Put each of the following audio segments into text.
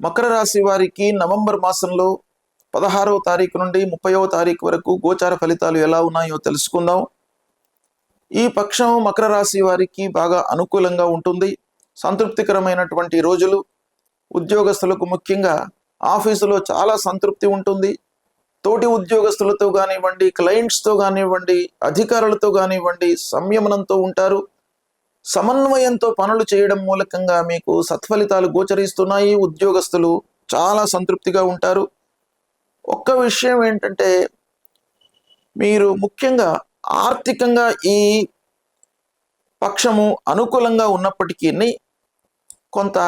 మకర రాశి వారికి నవంబర్ మాసంలో 16వ తారీఖు నుండి 30వ తారీఖు వరకు గోచార ఫలితాలు ఎలా ఉన్నాయో తెలుసుకుందాం. ఈ పక్షం మకర రాశి వారికి బాగా అనుకూలంగా ఉంటుంది. సంతృప్తికరమైనటువంటి రోజులు. ఉద్యోగస్తులకు ముఖ్యంగా ఆఫీసులో చాలా సంతృప్తి ఉంటుంది. తోటి ఉద్యోగస్తులతో కానివ్వండి, క్లయింట్స్తో కానివ్వండి, అధికారులతో కానివ్వండి సంయమనంతో ఉంటారు. సమన్వయంతో పనులు చేయడం మూలకంగా మీకు సత్ఫలితాలు గోచరిస్తున్నాయి. ఉద్యోగస్తులు చాలా సంతృప్తిగా ఉంటారు. ఒక్క విషయం ఏంటంటే, మీరు ముఖ్యంగా ఆర్థికంగా ఈ పక్షము అనుకూలంగా ఉన్నప్పటికీ కొంత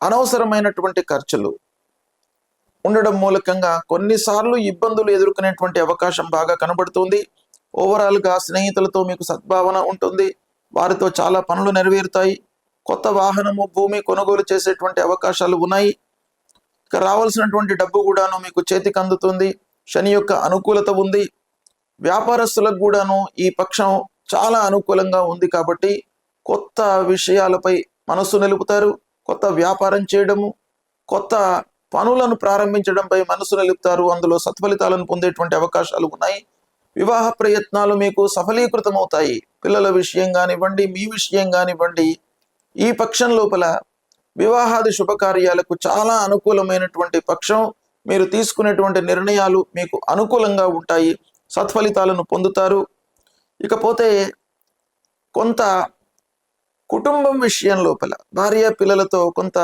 అనవసరమైనటువంటి ఖర్చులు ఉండడం మూలకంగా కొన్నిసార్లు ఇబ్బందులు ఎదుర్కొనేటువంటి అవకాశం బాగా కనబడుతుంది. ఓవరాల్గా స్నేహితులతో మీకు సద్భావన ఉంటుంది. వారితో చాలా పనులు నెరవేరుతాయి. కొత్త వాహనము, భూమి కొనుగోలు చేసేటువంటి అవకాశాలు ఉన్నాయి. ఇక రావాల్సినటువంటి డబ్బు కూడాను మీకు చేతికి అందుతుంది. శని యొక్క అనుకూలత ఉంది. వ్యాపారస్తులకు కూడాను ఈ పక్షం చాలా అనుకూలంగా ఉంది కాబట్టి కొత్త విషయాలపై మనస్సు నిలుపుతారు. కొత్త వ్యాపారం చేయడము, కొత్త పనులను ప్రారంభించడంపై మనసు నిలుపుతారు. అందులో సత్ఫలితాలను పొందేటువంటి అవకాశాలు ఉన్నాయి. వివాహ ప్రయత్నాలు మీకు సఫలీకృతమవుతాయి. పిల్లల విషయం కానివ్వండి, మీ విషయం కానివ్వండి, ఈ పక్షం లోపల వివాహాది శుభకార్యాలకు చాలా అనుకూలమైనటువంటి పక్షం. మీరు తీసుకునేటువంటి నిర్ణయాలు మీకు అనుకూలంగా ఉంటాయి. సత్ఫలితాలను పొందుతారు. ఇకపోతే కొంత కుటుంబం విషయం లోపల భార్య పిల్లలతో కొంత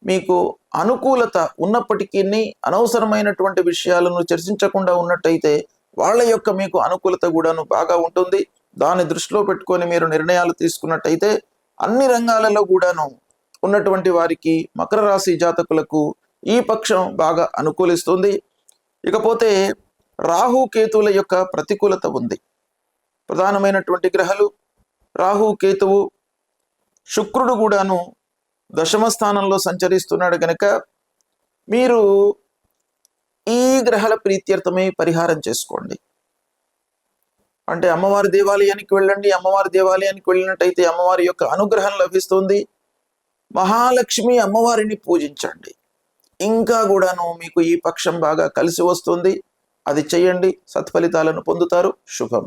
మీకు అనుకూలత ఉన్నప్పటికీ అనవసరమైనటువంటి విషయాలను చర్చించకుండా ఉన్నట్టయితే వాళ్ళ యొక్క మీకు అనుకూలత కూడాను బాగా ఉంటుంది. దాన్ని దృష్టిలో పెట్టుకొని మీరు నిర్ణయాలు తీసుకున్నట్టయితే అన్ని రంగాలలో కూడాను ఉన్నటువంటి వారికి, మకర రాశి జాతకులకు ఈ పక్షం బాగా అనుకూలిస్తుంది. ఇకపోతే రాహు కేతువుల యొక్క ప్రతికూలత ఉంది. ప్రధానమైనటువంటి గ్రహాలు రాహు కేతువు, శుక్రుడు కూడాను దశమ స్థానంలో సంచరిస్తున్నాడు కనుక మీరు ఈ గ్రహాల ప్రీత్యర్థమై పరిహారం చేసుకోండి. అంటే అమ్మవారి దేవాలయానికి వెళ్ళండి. అమ్మవారి దేవాలయానికి వెళ్ళినట్టయితే అమ్మవారి యొక్క అనుగ్రహం లభిస్తుంది. మహాలక్ష్మి అమ్మవారిని పూజించండి. ఇంకా కూడాను మీకు ఈ పక్షం బాగా కలిసి వస్తుంది. అది చెయ్యండి, సత్ఫలితాలను పొందుతారు. శుభం.